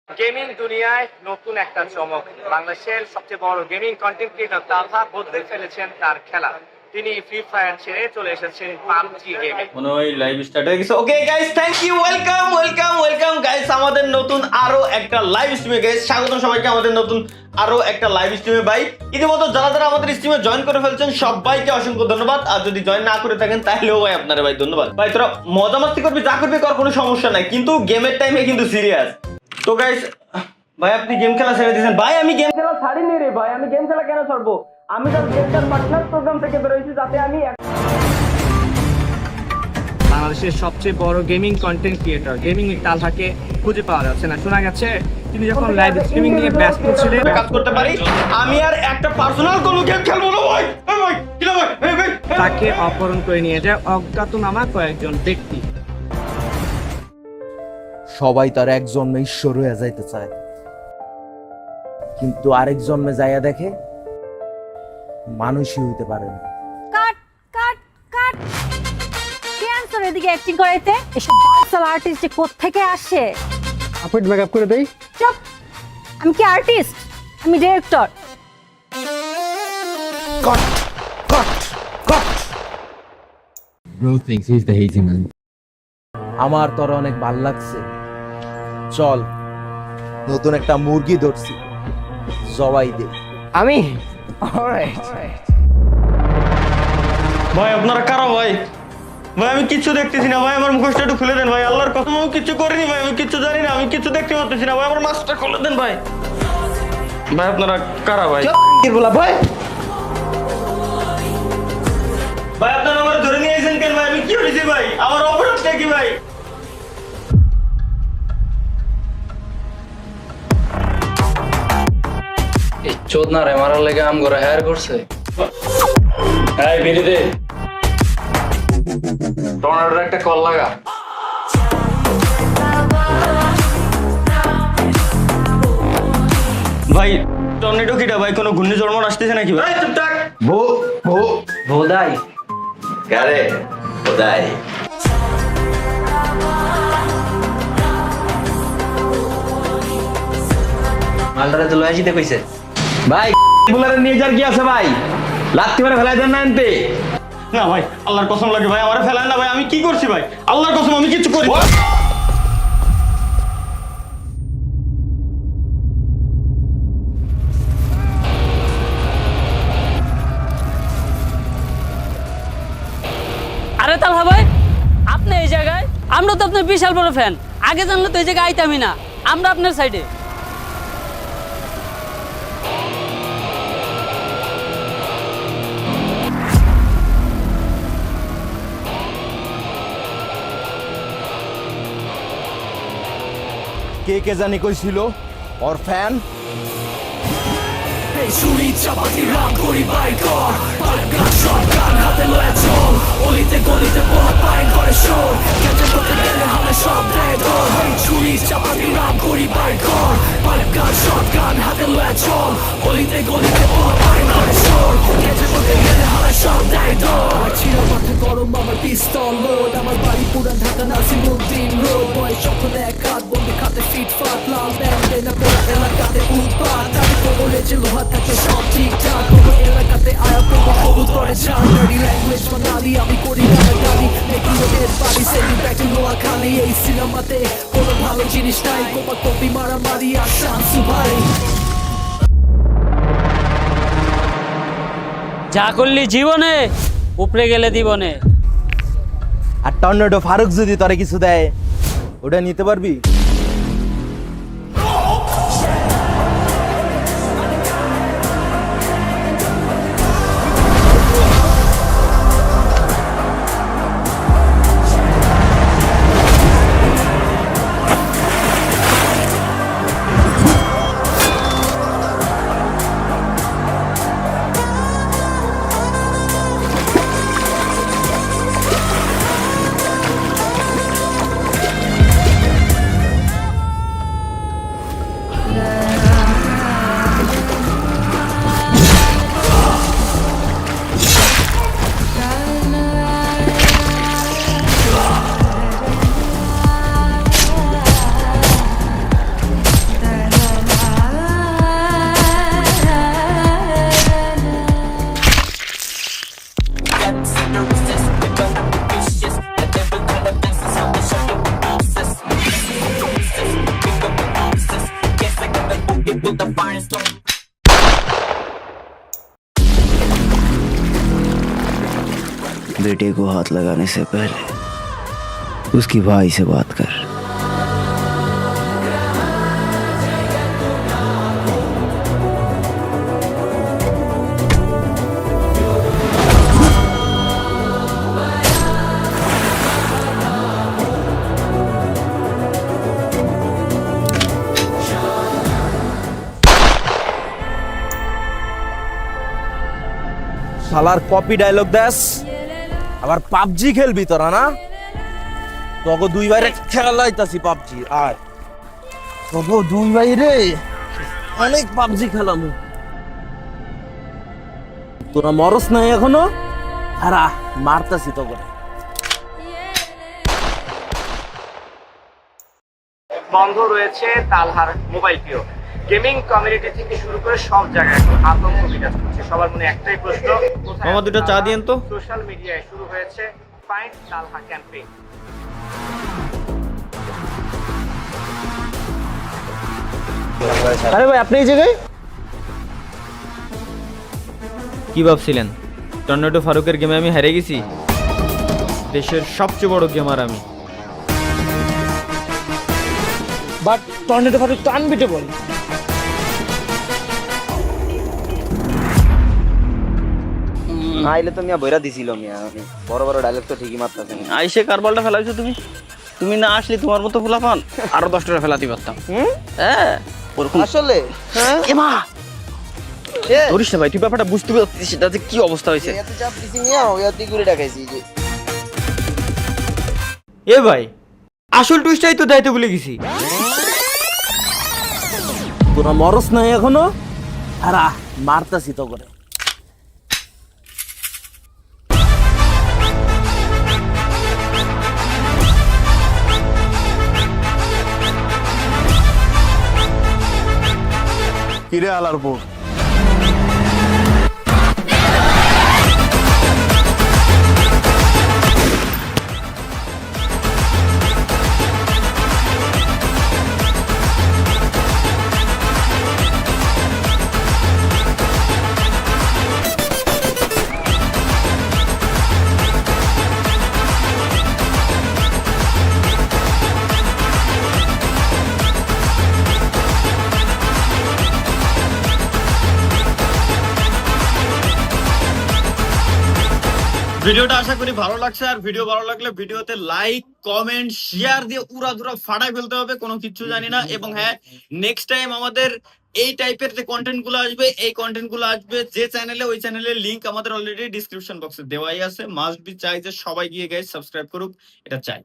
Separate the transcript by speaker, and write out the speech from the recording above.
Speaker 1: Gaming দুনিয়ায় নতুন একটা চমক। বাংলাদেশের সবচেয়ে বড় গেমিং কন্টেন্ট ক্রিয়েটর তালহা বদলে ফেলেছেন তার খেলা। তিনি ফ্রি ফায়ার ছেড়ে চলে এসেছেন পাবজি গেমে।
Speaker 2: মনে হয় লাইভ স্টার্ট হয়ে গেছে। Okay guys, thank you, welcome guys আমাদের নতুন আরো একটা লাইভ স্ট্রিমে। গাইস স্বাগতম সবাইকে আমাদের নতুন আরো একটা লাইভ স্ট্রিমে। ভাই ইতিমধ্যে যারা আমাদের স্ট্রিমে জয়েন করে ফেলছেন সবাইকে অসংখ্য ধন্যবাদ। আর যদি জয়েন না করে থাকেন তাহলেও ভাই আপনারা ভাই ধন্যবাদ। ভাই তোরা মজা মাস্তি করবি, যা করবি কর, কোনো সমস্যা নাই, কিন্তু গেমের টাইমে কিন্তু সিরিয়াস। তো গাইস ভাই আপনি গেম খেলা ছেড়ে দিয়েছেন। ভাই আমি গেম খেলা ছাড়িনি রে ভাই, আমি গেম খেলা কেন ছাড়বো? আমি তো গেমটার পার্টনার প্রোগ্রাম থেকে বেরোইছি যাতে আমি
Speaker 1: বাংলাদেশের সবচেয়ে বড় গেমিং কন্টেন্ট ক্রিয়েটর গেমিং তালহাকে খুঁজে পাওয়া যাচ্ছে না। শোনা গেছে তিনি যখন লাইভ স্ট্রিমিং নিয়ে ব্যস্ত ছিলেন
Speaker 2: কাজ করতে পারি, আমি আর একটা পার্সোনাল কোনো গেম খেলবো না ভাই। এই ভাই কি না ভাই, এই ভাই
Speaker 1: তাকে অপহরণ করে নিয়ে যায় অজ্ঞাতনামা কয়েকজন ব্যক্তি।
Speaker 3: সবাই তার এক জন্মে ঈশ্বর হয়ে যাইতে চায়, কিন্তু আরেক জন্মে যাইয়া দেখে মানুষই হইতে পারে না।
Speaker 4: কাট কাট কাট কে আনছো এদিকে অ্যাক্টিং করাইতে? এসব বালসাল আর্টিস্ট যে কোত্থেকে আসে?
Speaker 5: আপনি মেকআপ করে দেই।
Speaker 4: চুপ! আমি কি আর্টিস্ট? আমি director.
Speaker 3: Caught caught caught.
Speaker 6: Bro thinks he's the hazy man.
Speaker 3: আমার তোর অনেক ভাল লাগছে, চল নতুন একটা মুরগি ধরছি, জবাই দে।
Speaker 5: আমি
Speaker 2: ভাই আপনারা কারা ভাই? ভাই আমি কিচ্ছু দেখতেছি না ভাই, আমার মুখোশটা একটু খুলে দেন ভাই, আল্লাহর কসম আমি কিচ্ছু করিনি ভাই, আমি কিচ্ছু জানি না, আমি কিচ্ছু দেখতে পাচ্ছি না ভাই, আমার মাস্কটা খুলে দেন ভাই। ভাই আপনারা কারা ভাই?
Speaker 5: বলা ভাই,
Speaker 2: ভাই আপনারা আমার ধরে নিয়ে এসেছেন কেন ভাই? আমি কি হয়েছি ভাই? আমার অপরাধটা কি ভাই?
Speaker 7: এই চোদনা রে মারার লেগে আম করে হায়ার করছে। এই বিড়ি দে, টর্নেডোর একটা কল লাগা।
Speaker 2: ভাই টর্নেডো কিটা ভাই? কোনো ঘূর্ণিঝড় আসতেছে নাকি ভাই? চুপ থাক।
Speaker 7: ভোদাই
Speaker 3: কারে খোদাই।
Speaker 7: মালটারে তো লয়ে যেতে কইছে।
Speaker 3: ভাই বুলারে নিয়ে যার কি আছে ভাই? লাত্তি মারে ফেলাই দেন না এনতে।
Speaker 2: না ভাই আল্লাহর কসম লাগে ভাই, আমারে ফেলান না ভাই, আমি কি করছি ভাই? আল্লাহর কসম আমি কিচ্ছু করি।
Speaker 8: আরে তালহা ভাই, আপনি এই জায়গায়? আমরা তো আপনার বিশাল বড় ফ্যান, আগে জানলে তো এই জায়গায় আইতামই না। আমরা আপনার সাইডে।
Speaker 3: কে কে জানি কইছিল ওর ফ্যান?
Speaker 9: ছুরি চাপাতি রাম করি বাইকর পালগান শটগান হাতে লয়ে চল অলিতে গলিতে পোহা পায় ঘরে শোর কেটে পড়তে গেলে হালে সব দেয় দর ছুরি চাপাতি রাম করি বাইকর পালগান শটগান হাতে লয়ে চল অলিতে গলিতে পোহা পায় ঘরে শোর কেটে পড়তে গেলে হালে সব দেয় দর চিরা মাঠে গরম আমার পিস্তল লোড আমার বাড়ি পুরান ঢাকা নাসিমুদ্দিন রোড বয়স যখন এক হাত বন্ধু খাতে ফিট ফাট লাল ব্যান্ডে না পুরো এলাকাতে উৎপাত আমি কোমরে যে লোহা থাকে সব ঠিকঠাক কোনো এলাকাতে আয়া প্রভু কবুল করে যান ডার্টি ল্যাঙ্গুয়েজ বাঙালি আমি করি গালাগালি মেকিং ওদের বাড়ি সেলিং ব্যাক টু নোয়াখালী এই সিনেমাতে কোনো ভালো জিনিস নাই কোপা কপি মারামারি আর শামসু ভাই
Speaker 8: যা করলি জীবনে, উপরে গেলে দিবনে।
Speaker 3: আর টর্নেডো ফারুক যদি তোরে কিছু দেয় ওটা নিতে পারবি?
Speaker 10: बेटे को हाथ लगाने से पहले उसकी भाई से बात कर।
Speaker 3: শালার কপি ডায়লগ দেস, আবার পাবজি খেলবি তোরা না? তোকে দুই বাইরে খেলাইতাছি পাবজি। আয় তোকে দুই বাইরে অনেক পাবজি খেলাম। তোরা মরস নাই এখনো? হারা মারতাছি তোকে।
Speaker 1: বন্ধ রয়েছে তালহার মোবাইল প্রিয়। গেমিং কমিউনিটি থেকে শুরু করে সব জায়গায় এখন আতঙ্ক বিরাজ করছে। সবার মনে একটাই প্রশ্ন,
Speaker 2: মামা দুটো চা দিয়েন তো।
Speaker 1: সোশ্যাল মিডিয়ায় শুরু হয়েছে ফাইন্ড তালহা ক্যাম্পেইন।
Speaker 5: আরে ভাই আপনি এই জায়গায়?
Speaker 2: কি ভাবছিলেন টর্নেডো ফারুকের গেমে আমি হেরে গেছি? দেশের সবচেয়ে বড় গেমার আমি।
Speaker 5: বাট টর্নেডো ফারুক তো আনবিটেবল।
Speaker 10: আইলে তো মিয়া বইরা দিছিল মিয়া, বড় বড় ডায়লগ তো ঠিকই মারতাছেন।
Speaker 2: আইসে কার বলটা ফেলাইছো তুমি? তুমি না আসলে তোমার মতো ফুলা পান আরো 10টা ফেলাতে পারতাম। হ্যাঁ ওরকম
Speaker 10: আসলে হ্যাঁ
Speaker 2: এমা ধরিস না ভাই, তুই ব্যাপারটা বুঝতে পারছিস সেটা যে কি অবস্থা হয়েছে।
Speaker 10: এত চাপ দিছি মিয়া, ওই অতি করে ডাকাইছি যে।
Speaker 2: এ ভাই আসল টুইস্টটাই তো দাইতে ভুলে গেছি।
Speaker 3: তোরা মরস নাই এখনো? হারা মারতাছি তোকে।
Speaker 5: কিরে আলার পর
Speaker 2: ভিডিওটা আশা করি ভালো লাগছে। আর ভিডিও ভালো লাগলে ভিডিওতে লাইক কমেন্ট শেয়ার দিয়ে উড়াধুরা ফাটাই ফেলতে হবে, কোনো কিছু জানি না। এবং হ্যাঁ নেক্সট টাইম আমাদের এই টাইপের যে কন্টেন্ট গুলো আসবে, এই কন্টেন্ট গুলো আসবে যে চ্যানেলে, ওই চ্যানেলের লিংক আমাদের অলরেডি ডিসক্রিপশন বক্সে দেওয়াই আছে। মাস্ট বি চাই যে সবাই গিয়ে গাইস সাবস্ক্রাইব করুক, এটা চাই।